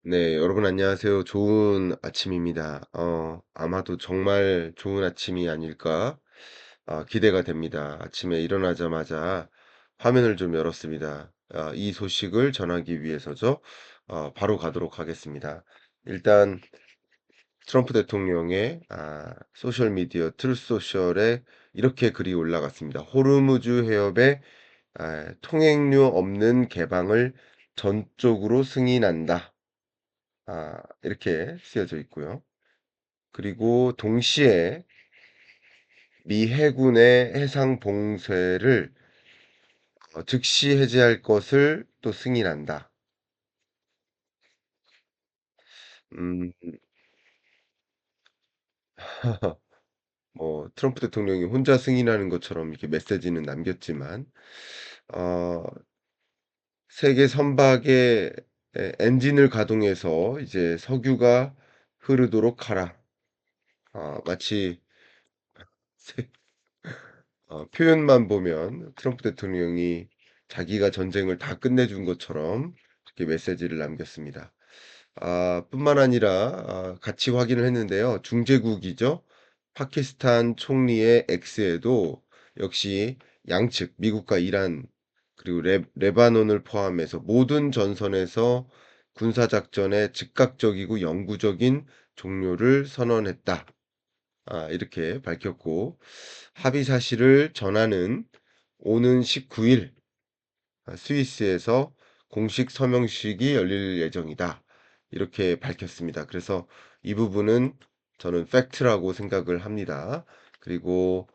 네, 여러분 안녕하세요. 좋은 아침입니다. 아마도 정말 좋은 아침이 아닐까 기대가 됩니다. 아침에 일어나자마자 화면을 좀 열었습니다. 이 소식을 전하기 위해서죠. 바로 가도록 하겠습니다. 일단 트럼프 대통령의 소셜 미디어 트루스 소셜에 이렇게 글이 올라갔습니다. 호르무즈 해협의 통행료 없는 개방을 전적으로 승인한다. 이렇게 쓰여져 있고요. 그리고 동시에 미 해군의 해상 봉쇄를 즉시 해제할 것을 또 승인한다. 음, 뭐 트럼프 대통령이 혼자 승인하는 것처럼 이렇게 메시지는 남겼지만 어, 세계 선박의 엔진을 가동해서 이제 석유가 흐르도록 하라. 마치 표현만 보면 트럼프 대통령이 자기가 전쟁을 다 끝내준 것처럼 이렇게 메시지를 남겼습니다. 뿐만 아니라 같이 확인을 했는데요. 중재국이죠. 파키스탄 총리의 X에도 역시 양측 미국과 이란 그리고 레바논을 포함해서 모든 전선에서 군사작전의 즉각적이고 영구적인 종료를 선언했다. 이렇게 밝혔고 합의 사실을 전하는 오는 19일 스위스에서 공식 서명식이 열릴 예정이다. 이렇게 밝혔습니다. 그래서 이 부분은 저는 팩트라고 생각을 합니다. 그리고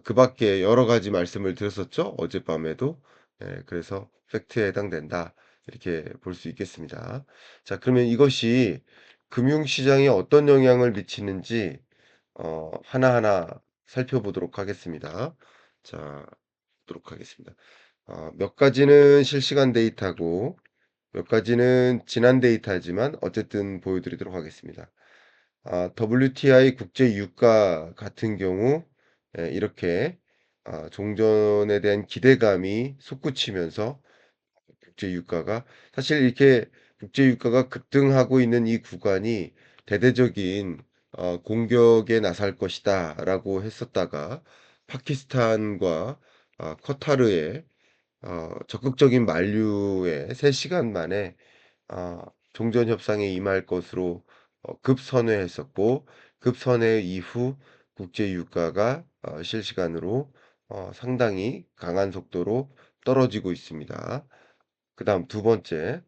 그 밖에 여러 가지 말씀을 드렸었죠. 어젯밤에도. 그래서 팩트에 해당된다. 이렇게 볼 수 있겠습니다. 자, 그러면 이것이 금융시장에 어떤 영향을 미치는지 하나하나 살펴보도록 하겠습니다. 자, 보도록 하겠습니다. 몇 가지는 실시간 데이터고 몇 가지는 지난 데이터지만 어쨌든 보여드리도록 하겠습니다. WTI 국제 유가 같은 경우 이렇게 종전에 대한 기대감이 솟구치면서 국제 유가가 사실 이렇게 국제 유가가 급등하고 있는 이 구간이 대대적인 공격에 나설 것이다라고 했었다가 파키스탄과 커타르의 적극적인 만류에 3시간 만에 종전 협상에 임할 것으로 급선회했었고 급선회 이후 국제 유가가 실시간으로 상당히 강한 속도로 떨어지고 있습니다. 그다음 두 번째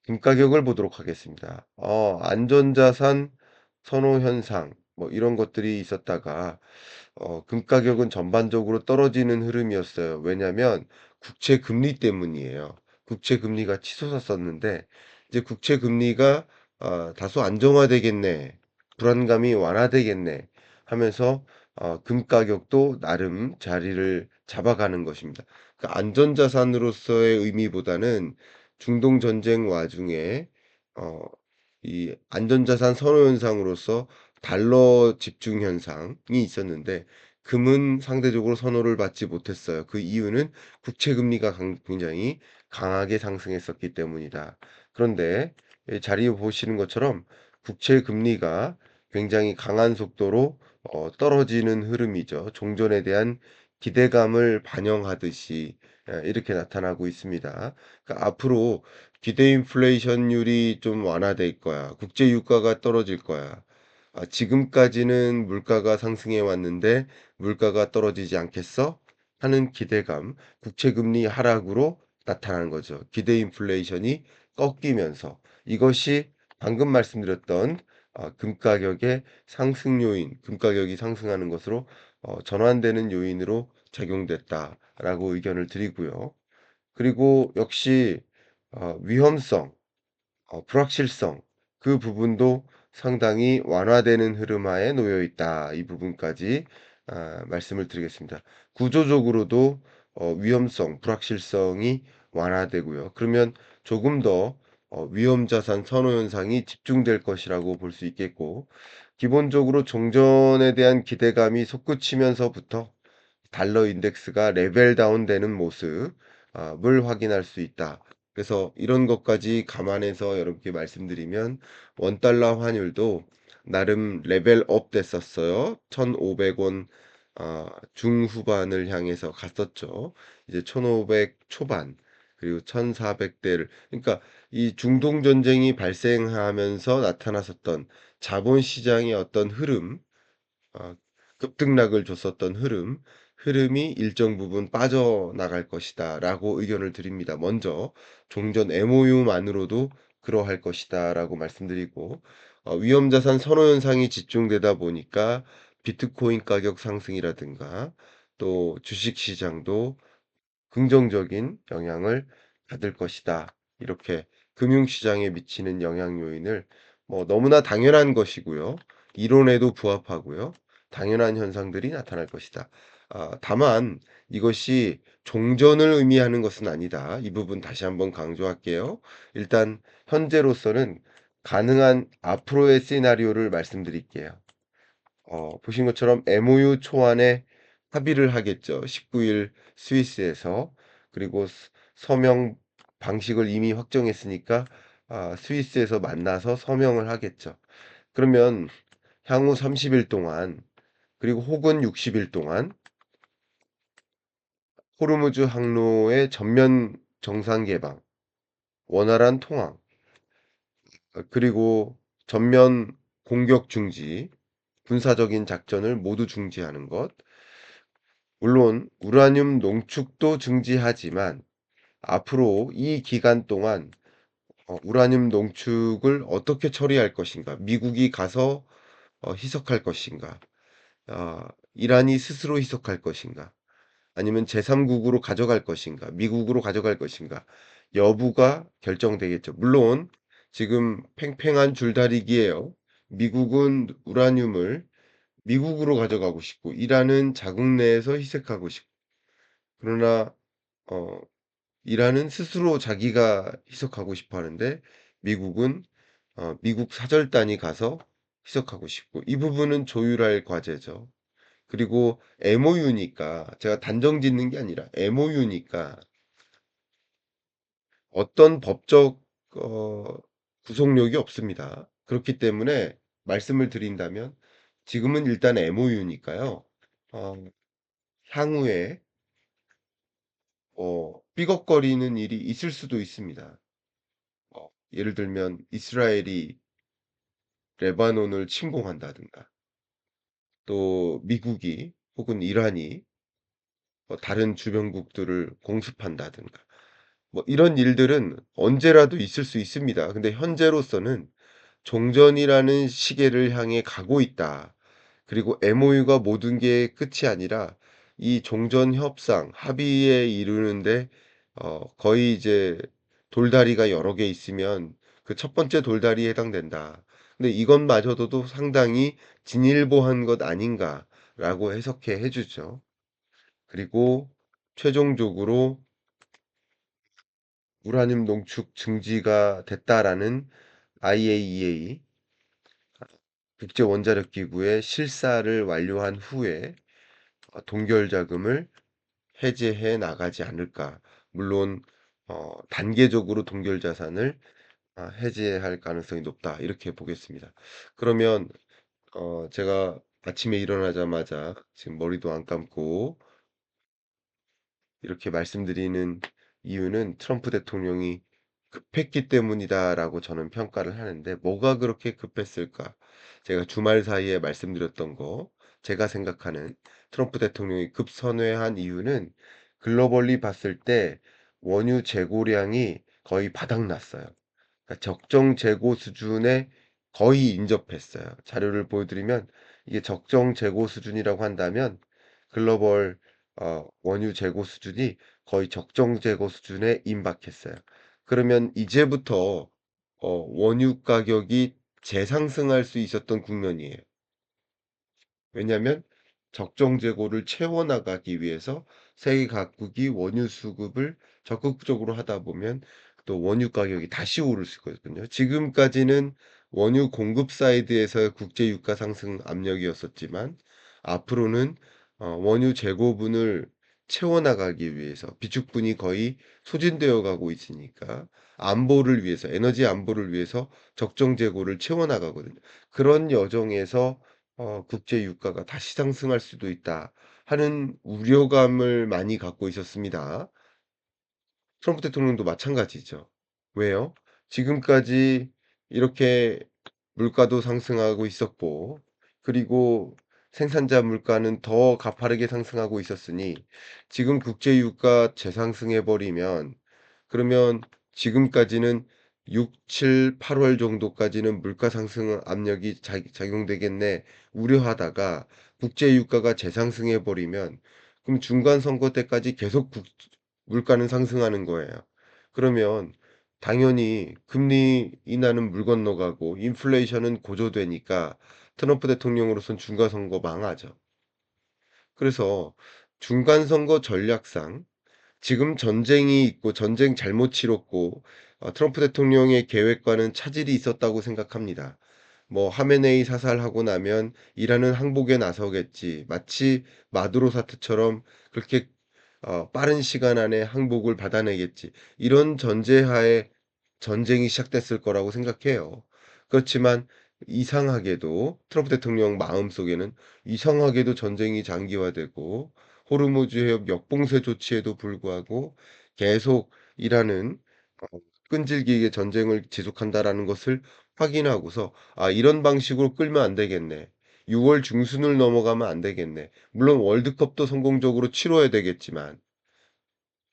금 가격을 보도록 하겠습니다. 안전자산 선호 현상 뭐 이런 것들이 있었다가 금 가격은 전반적으로 떨어지는 흐름이었어요. 왜냐하면 국채 금리 때문이에요. 국채 금리가 치솟았었는데 이제 국채 금리가 다소 안정화되겠네, 불안감이 완화되겠네 하면서 금 가격도 나름 자리를 잡아가는 것입니다. 그러니까 안전자산으로서의 의미보다는 중동 전쟁 와중에 어, 이 안전자산 선호 현상으로서 달러 집중 현상이 있었는데 금은 상대적으로 선호를 받지 못했어요. 그 이유는 국채 금리가 굉장히 강하게 상승했었기 때문이다. 그런데 자리에 보시는 것처럼 국채 금리가 굉장히 강한 속도로 떨어지는 흐름이죠. 종전에 대한 기대감을 반영하듯이 이렇게 나타나고 있습니다. 그러니까 앞으로 기대 인플레이션율이 좀 완화될 거야. 국제 유가가 떨어질 거야. 지금까지는 물가가 상승해 왔는데 물가가 떨어지지 않겠어? 하는 기대감, 국채 금리 하락으로 나타나는 거죠. 기대 인플레이션이 꺾이면서 이것이 방금 말씀드렸던 금 가격의 상승 요인, 금 가격이 상승하는 것으로 전환되는 요인으로 작용됐다라고 의견을 드리고요. 그리고 역시 위험성, 불확실성 그 부분도 상당히 완화되는 흐름하에 놓여 있다. 이 부분까지 말씀을 드리겠습니다. 구조적으로도 위험성, 불확실성이 완화되고요. 그러면 조금 더 위험 자산 선호 현상이 집중될 것이라고 볼 수 있겠고 기본적으로 종전에 대한 기대감이 솟구치면서부터 달러 인덱스가 레벨 다운되는 모습을 확인할 수 있다. 그래서 이런 것까지 감안해서 여러분께 말씀드리면 원달러 환율도 나름 레벨업 됐었어요. 1,500원 중후반을 향해서 갔었죠. 이제 1,500 초반 그리고 1,400대를 그러니까 이 중동 전쟁이 발생하면서 나타났었던 자본 시장의 어떤 흐름 아 급등락을 줬었던 흐름이 일정 부분 빠져나갈 것이다라고 의견을 드립니다. 먼저 종전 MOU만으로도 그러할 것이다라고 말씀드리고 위험자산 선호 현상이 집중되다 보니까 비트코인 가격 상승이라든가 또 주식 시장도 긍정적인 영향을 받을 것이다. 이렇게 금융시장에 미치는 영향 요인을 너무나 당연한 것이고요. 이론에도 부합하고요. 당연한 현상들이 나타날 것이다. 다만 이것이 종전을 의미하는 것은 아니다. 이 부분 다시 한번 강조할게요. 일단 현재로서는 가능한 앞으로의 시나리오를 말씀드릴게요. 보신 것처럼 MOU 초안에 합의를 하겠죠. 19일 스위스에서. 그리고 서명 방식을 이미 확정했으니까 스위스에서 만나서 서명을 하겠죠. 그러면 향후 30일 동안 그리고 혹은 60일 동안 호르무즈 항로의 전면 정상 개방, 원활한 통항, 그리고 전면 공격 중지, 군사적인 작전을 모두 중지하는 것, 물론 우라늄 농축도 중지하지만 앞으로 이 기간 동안 우라늄 농축을 어떻게 처리할 것인가, 미국이 가서 희석할 것인가, 이란이 스스로 희석할 것인가, 아니면 제3국으로 가져갈 것인가, 미국으로 가져갈 것인가, 여부가 결정되겠죠. 물론 지금 팽팽한 줄다리기예요. 미국은 우라늄을 미국으로 가져가고 싶고, 이란은 자국 내에서 희석하고 싶고, 그러나 어 이란은 스스로 자기가 희석하고 싶어 하는데 미국은 미국 사절단이 가서 희석하고 싶고 이 부분은 조율할 과제죠. 그리고 MOU니까 제가 단정 짓는 게 아니라 MOU니까 어떤 법적 구속력이 없습니다. 그렇기 때문에 말씀을 드린다면 지금은 일단 MOU니까요. 어 향후에 삐걱거리는 일이 있을 수도 있습니다. 예를 들면 이스라엘이 레바논을 침공한다든가 또 미국이 혹은 이란이 다른 주변국들을 공습한다든가 이런 일들은 언제라도 있을 수 있습니다. 근데 현재로서는 종전이라는 시계를 향해 가고 있다. 그리고 MOU가 모든 게 끝이 아니라 이 종전 협상 합의에 이르는데 거의 이제 돌다리가 여러 개 있으면 그 첫 번째 돌다리에 해당된다. 근데 이것마저도 상당히 진일보한 것 아닌가라고 해석해 주죠. 그리고 최종적으로 우라늄 농축 증지가 됐다라는 IAEA 국제원자력기구의 실사를 완료한 후에 동결 자금을 해제해 나가지 않을까. 물론 단계적으로 동결 자산을 해제할 가능성이 높다. 이렇게 보겠습니다. 그러면 제가 아침에 일어나자마자 지금 머리도 안 감고 이렇게 말씀드리는 이유는 트럼프 대통령이 급했기 때문이다라고 저는 평가를 하는데 뭐가 그렇게 급했을까? 제가 주말 사이에 말씀드렸던 거, 제가 생각하는 트럼프 대통령이 급선회한 이유는 글로벌리 봤을 때 원유 재고량이 거의 바닥났어요. 그러니까 적정 재고 수준에 거의 인접했어요. 자료를 보여드리면 이게 적정 재고 수준이라고 한다면 글로벌 원유 재고 수준이 거의 적정 재고 수준에 임박했어요. 그러면 이제부터 원유 가격이 재상승할 수 있었던 국면이에요. 왜냐하면 적정 재고를 채워나가기 위해서 세계 각국이 원유 수급을 적극적으로 하다 보면 또 원유 가격이 다시 오를 수 있거든요. 지금까지는 원유 공급 사이드에서의 국제 유가 상승 압력이었었지만 앞으로는 원유 재고분을 채워나가기 위해서 비축분이 거의 소진되어 가고 있으니까 안보를 위해서 에너지 안보를 위해서 적정 재고를 채워나가거든요. 그런 여정에서 '국제 유가가 다시 상승할 수도 있다.' 하는 우려감을 많이 갖고 있었습니다. 트럼프 대통령도 마찬가지죠. 왜요? 지금까지 이렇게 물가도 상승하고 있었고 그리고 생산자 물가는 더 가파르게 상승하고 있었으니 지금 국제 유가 재상승해 버리면 그러면 지금까지는 6, 7, 8월 정도까지는 '물가 상승 압력이 작용되겠네.' 우려하다가 국제 유가가 재상승해 버리면 그럼 중간 선거 때까지 계속 물가는 상승하는 거예요. 그러면 당연히 금리 인하는 물 건너가고 인플레이션은 고조되니까 트럼프 대통령으로선 중간 선거 망하죠. 그래서 중간 선거 전략상 지금 전쟁이 있고 전쟁 잘못 치렀고 트럼프 대통령의 계획과는 차질이 있었다고 생각합니다. 뭐 하메네이 사살하고 나면 이란은 항복에 나서겠지. 마치 마두로 사태처럼 그렇게 빠른 시간 안에 항복을 받아내겠지. 이런 전제하에 전쟁이 시작됐을 거라고 생각해요. 그렇지만 이상하게도 트럼프 대통령 마음속에는 이상하게도 전쟁이 장기화되고 호르무즈 해협 역봉쇄 조치에도 불구하고 계속 이란은 끈질기게 전쟁을 지속한다라는 것을 확인하고서 '아 이런 방식으로 끌면 안 되겠네. 6월 중순을 넘어가면 안 되겠네.' 물론 월드컵도 성공적으로 치러야 되겠지만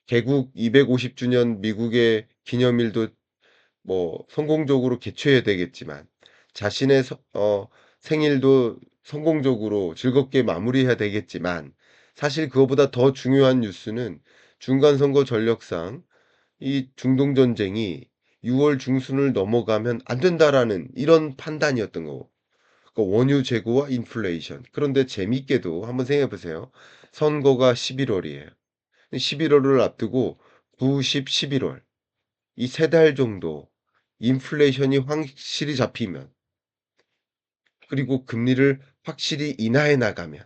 개국 250 주년 미국의 기념일도 뭐 성공적으로 개최해야 되겠지만 자신의 생일도 성공적으로 즐겁게 마무리해야 되겠지만 사실 그거보다 더 중요한 뉴스는 중간 선거 전력상 이 중동 전쟁이 6월 중순을 넘어가면 안 된다라는 이런 판단이었던 거고. 그러니까 원유 재고와 인플레이션. 그런데 재미있게도 한번 생각해 보세요. 선거가 11 월이에요. 11 월을 앞두고 9, 10, 11월 이 3달 정도 인플레이션이 확실히 잡히면 그리고 금리를 확실히 인하해 나가면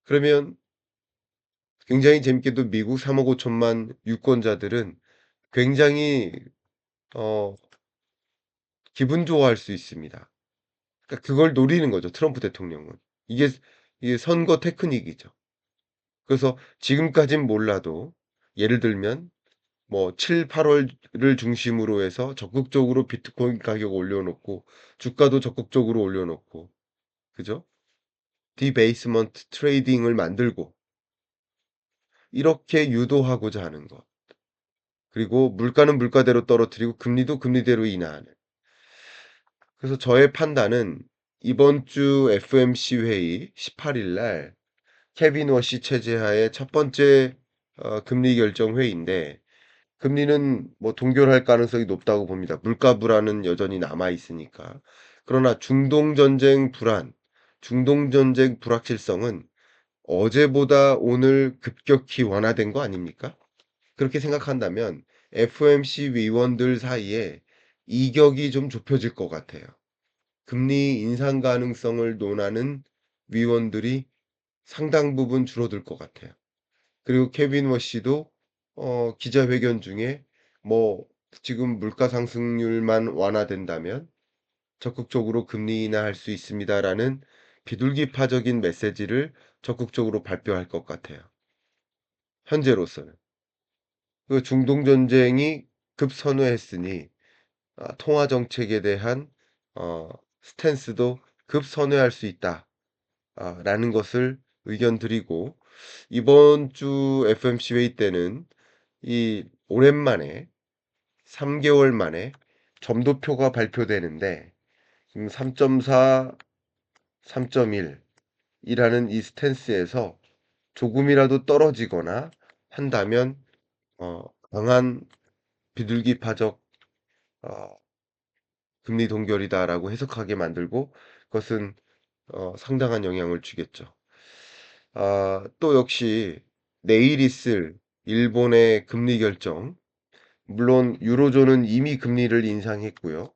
그러면 굉장히 재밌게도 미국 3억 5천만 유권자들은 굉장히 어 기분 좋아할 수 있습니다. 그러니까 그걸 노리는 거죠, 트럼프 대통령은. 이게 이게 선거 테크닉이죠. 그래서 지금까진 몰라도 예를 들면 뭐 7-8 월을 중심으로 해서 적극적으로 비트코인 가격 올려 놓고 주가도 적극적으로 올려 놓고 그죠? 디베이스먼트 트레이딩을 만들고 이렇게 유도하고자 하는 것. 그리고 물가는 물가대로 떨어뜨리고 금리도 금리대로 인하하는. 그래서 저의 판단은 이번 주 FOMC 회의 18일날 케빈 워시 체제하에 첫 번째 금리 결정 회의인데 금리는 뭐 동결할 가능성이 높다고 봅니다. 물가 불안은 여전히 남아 있으니까. 그러나 중동 전쟁 불안, 중동 전쟁 불확실성은 어제보다 오늘 급격히 완화된 거 아닙니까? 그렇게 생각한다면 FOMC 위원들 사이에 이격이 좀 좁혀질 것 같아요. 금리 인상 가능성을 논하는 위원들이 상당 부분 줄어들 것 같아요. 그리고 케빈 워시도 기자회견 중에 뭐 지금 물가 상승률만 완화된다면 적극적으로 금리 인하할 수 있습니다라는 비둘기파적인 메시지를 적극적으로 발표할 것 같아요. 현재로서는. 그 중동 전쟁이 급선회했으니 통화 정책에 대한 어 스탠스도 급선회할 수 있다. 라는 것을 의견 드리고 이번 주 FOMC 회의 때는 이 오랜만에 3 개월 만에 점도표가 발표되는데 3.4, 3.1 이라는 이 스탠스에서 조금이라도 떨어지거나 한다면 강한 비둘기파적 어 '금리 동결이다.'라고 해석하게 만들고 그것은 상당한 영향을 주겠죠. 또 역시 내일 있을 일본의 금리 결정 물론 유로존은 이미 금리를 인상했고요.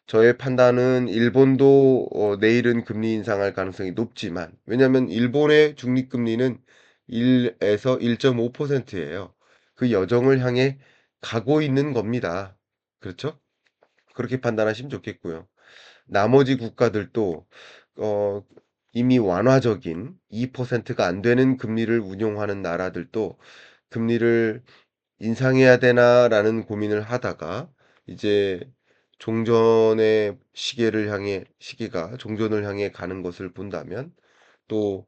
저의 판단은 일본도 내일은 금리 인상할 가능성이 높지만 왜냐하면 일본의 중립 금리는 1에서 1.5%예요. 그 여정을 향해 가고 있는 겁니다. 그렇죠? 그렇게 판단하시면 좋겠고요. 나머지 국가들도 어 이미 완화적인 2%가 안 되는 금리를 운용하는 나라들도 '금리를 인상해야 되나?'라는 고민을 하다가 이제 종전의 시기가 종전을 향해 가는 것을 본다면 또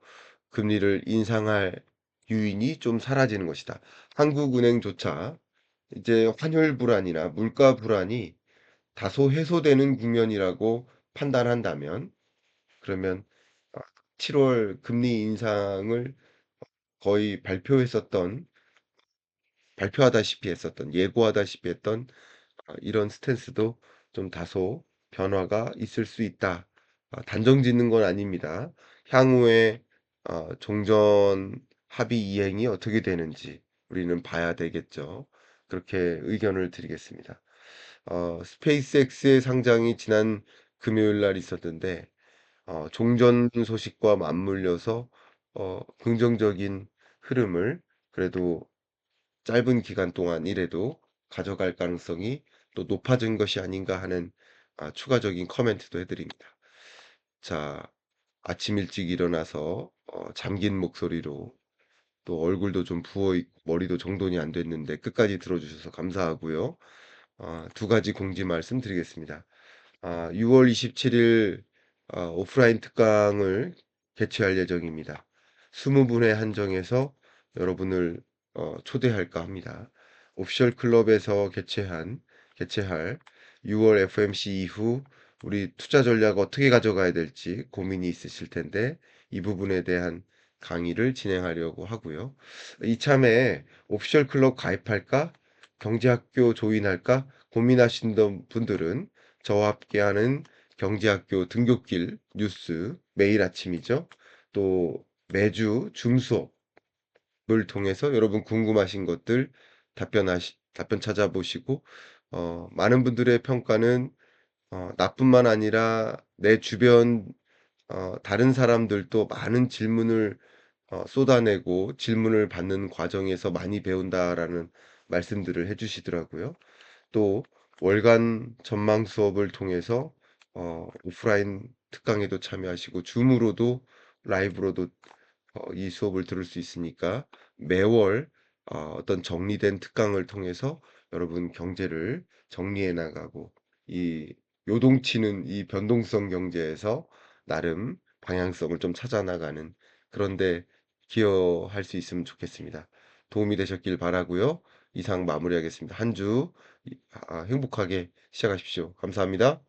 금리를 인상할 유인이 좀 사라지는 것이다. 한국은행조차 이제 환율 불안이나 물가 불안이 다소 해소되는 국면이라고 판단한다면 그러면 아 7월 금리 인상을 거의 발표하다시피 했었던 예고하다시피 했던 이런 스탠스도 좀 다소 변화가 있을 수 있다. 단정짓는 건 아닙니다. 향후에 종전 합의 이행이 어떻게 되는지 우리는 봐야 되겠죠. 그렇게 의견을 드리겠습니다. 스페이스X의 상장이 지난 금요일 날 있었는데 종전 소식과 맞물려서 긍정적인 흐름을 그래도 짧은 기간 동안이라도 가져갈 가능성이 또 높아진 것이 아닌가 하는 추가적인 코멘트도 해 드립니다. 자, 아침 일찍 일어나서 잠긴 목소리로 또 얼굴도 좀 부어 있고 머리도 정돈이 안 됐는데 끝까지 들어 주셔서 감사하고요. 두 가지 공지 말씀드리겠습니다. 6월 27일 오프라인 특강을 개최할 예정입니다. 20분에 한정해서 여러분을 초대할까 합니다. 오피셜 클럽에서 개최할 6월 FMC 이후 우리 투자 전략 어떻게 가져가야 될지 고민이 있으실 텐데 이 부분에 대한 강의를 진행하려고 하고요. 이참에 오피셜 클럽 가입할까? 경제학교 조인할까? 고민하시는 분들은 저와 함께하는 경제학교 등굣길 뉴스 매일 아침이죠. 또 매주 줌 수업을 통해서 여러분 궁금하신 것들 답변 찾아보시고 많은 분들의 평가는 나뿐만 아니라 내 주변 다른 사람들도 많은 질문을 쏟아내고 질문을 받는 과정에서 많이 배운다라는 말씀들을 해 주시더라고요. 또 월간 전망 수업을 통해서 오프라인 특강에도 참여하시고 줌으로도 라이브로도 이 수업을 들을 수 있으니까 매월 어떤 정리된 특강을 통해서 여러분 경제를 정리해 나가고 이 요동치는 이 변동성 경제에서 나름 방향성을 좀 찾아 나가는 그런 데 기여할 수 있으면 좋겠습니다. 도움이 되셨길 바라고요. 이상 마무리하겠습니다. 한 주 행복하게 시작하십시오. 감사합니다.